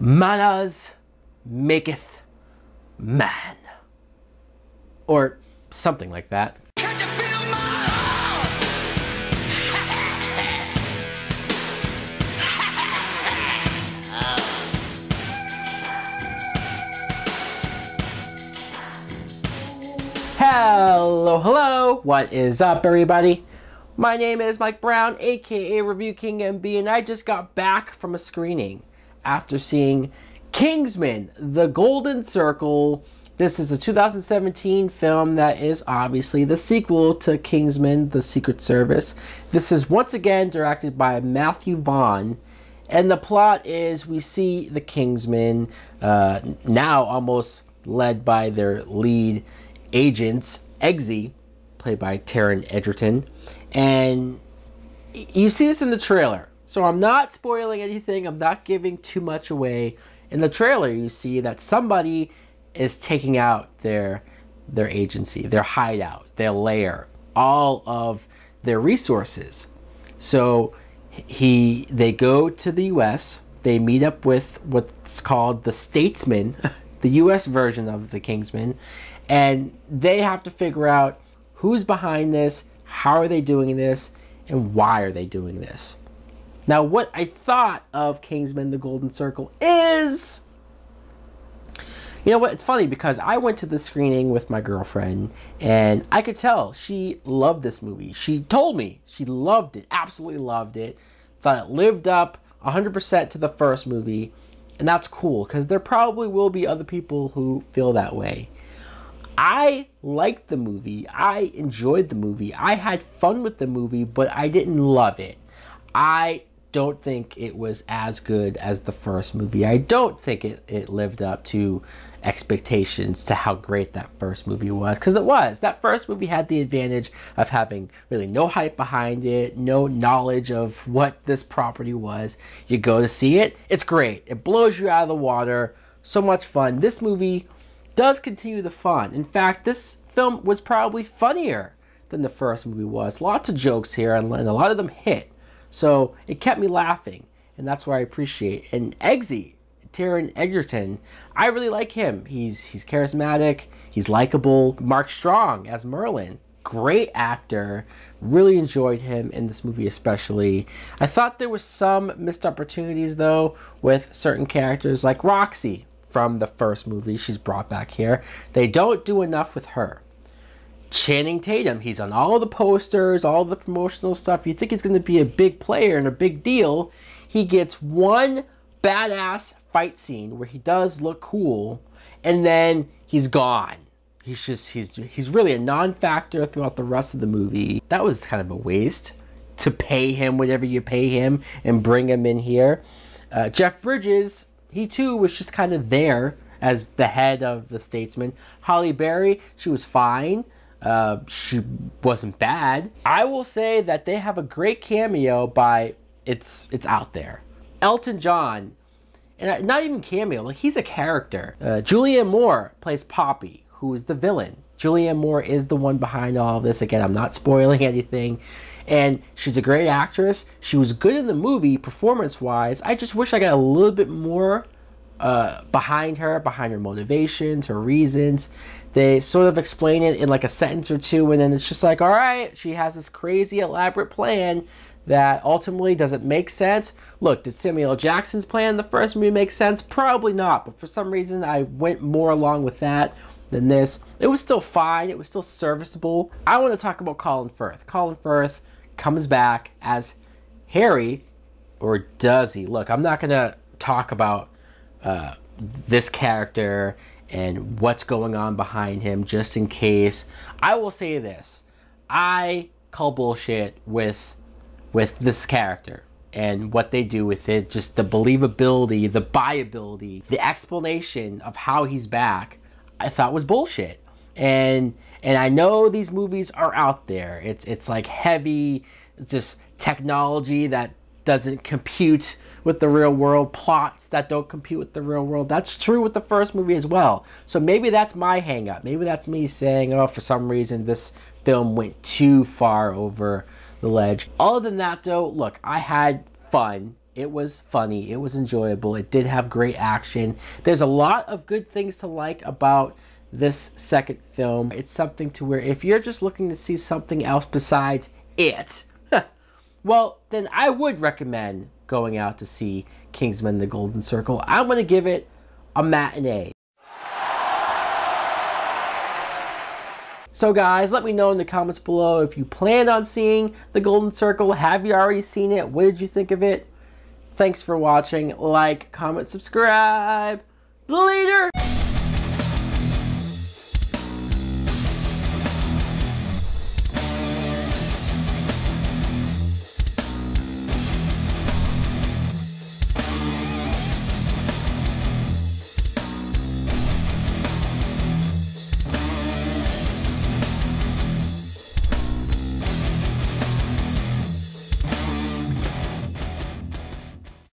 Manners maketh man. Or something like that. Can't you feel my heart? Hello, hello. What is up, everybody? My name is Mike Brown, aka ReviewKingMB, and I just got back from a screening after seeing Kingsman, The Golden Circle. This is a 2017 film that is obviously the sequel to Kingsman, The Secret Service. This is once again directed by Matthew Vaughn, and the plot is we see the Kingsmen, now almost led by their lead agents, Eggsy, played by Taron Egerton, and you see this in the trailer. So I'm not spoiling anything, I'm not giving too much away. In the trailer, you see that somebody is taking out their agency, their hideout, their lair, all of their resources. So they go to the US, they meet up with what's called the Statesman, the US version of the Kingsman, and they have to figure out who's behind this, how are they doing this, and why are they doing this. Now, what I thought of Kingsman, The Golden Circle is, you know what, it's funny because I went to the screening with my girlfriend and I could tell she loved this movie. She told me she loved it, absolutely loved it, thought it lived up 100% to the first movie, and that's cool because there probably will be other people who feel that way. I liked the movie, I enjoyed the movie, I had fun with the movie, but I didn't love it. I don't think it was as good as the first movie. I don't think it lived up to expectations to how great that first movie was, because it was. That first movie had the advantage of having really no hype behind it, no knowledge of what this property was. You go to see it, it's great. It blows you out of the water. So much fun. This movie does continue the fun. In fact, this film was probably funnier than the first movie was. Lots of jokes here, and a lot of them hit. So it kept me laughing, and that's what I appreciate. And Eggsy, Taron Egerton, I really like him. He's charismatic, he's likable. Mark Strong as Merlin, great actor. Really enjoyed him in this movie especially. I thought there was some missed opportunities though with certain characters like Roxy from the first movie. She's brought back here. They don't do enough with her. Channing Tatum, he's on all the posters, all the promotional stuff. You think he's going to be a big player and a big deal. He gets one badass fight scene where he does look cool, and then he's gone. He's really a non-factor throughout the rest of the movie. That was kind of a waste to pay him whatever you pay him and bring him in here. Jeff Bridges, he too was just kind of there as the head of the Statesman. Halle Berry, she was fine. She wasn't bad. I will say that they have a great cameo by it's out there. Elton John, and not even cameo, like he's a character. Julianne Moore plays Poppy, who is the villain. Julianne Moore is the one behind all of this. Again, I'm not spoiling anything. And she's a great actress. She was good in the movie performance-wise. I just wish I got a little bit more behind her motivations, her reasons. They sort of explain it in like a sentence or two, and then it's just like, all right, she has this crazy elaborate plan that ultimately doesn't make sense. Look, did Samuel L. Jackson's plan in the first movie make sense? Probably not, but for some reason I went more along with that than this. It was still fine, it was still serviceable. I want to talk about Colin Firth. Colin Firth comes back as Harry, or does he? Look, I'm not gonna talk about this character and what's going on behind him just in case. I will say this, I call bullshit with this character and what they do with it. Just the believability, the buyability, the explanation of how he's back, I thought was bullshit. And I know these movies are out there. It's like heavy, it's just technology that doesn't compute with the real world, plots that don't compute with the real world. That's true with the first movie as well. So maybe that's my hang up. Maybe that's me saying, oh, for some reason this film went too far over the ledge. Other than that though, look, I had fun. It was funny. It was enjoyable. It did have great action. There's a lot of good things to like about this second film. It's something to where if you're just looking to see something else besides it, well, then I would recommend going out to see Kingsman: The Golden Circle. I'm going to give it a matinee. So guys, let me know in the comments below if you plan on seeing The Golden Circle. Have you already seen it? What did you think of it? Thanks for watching. Like, comment, subscribe. Later!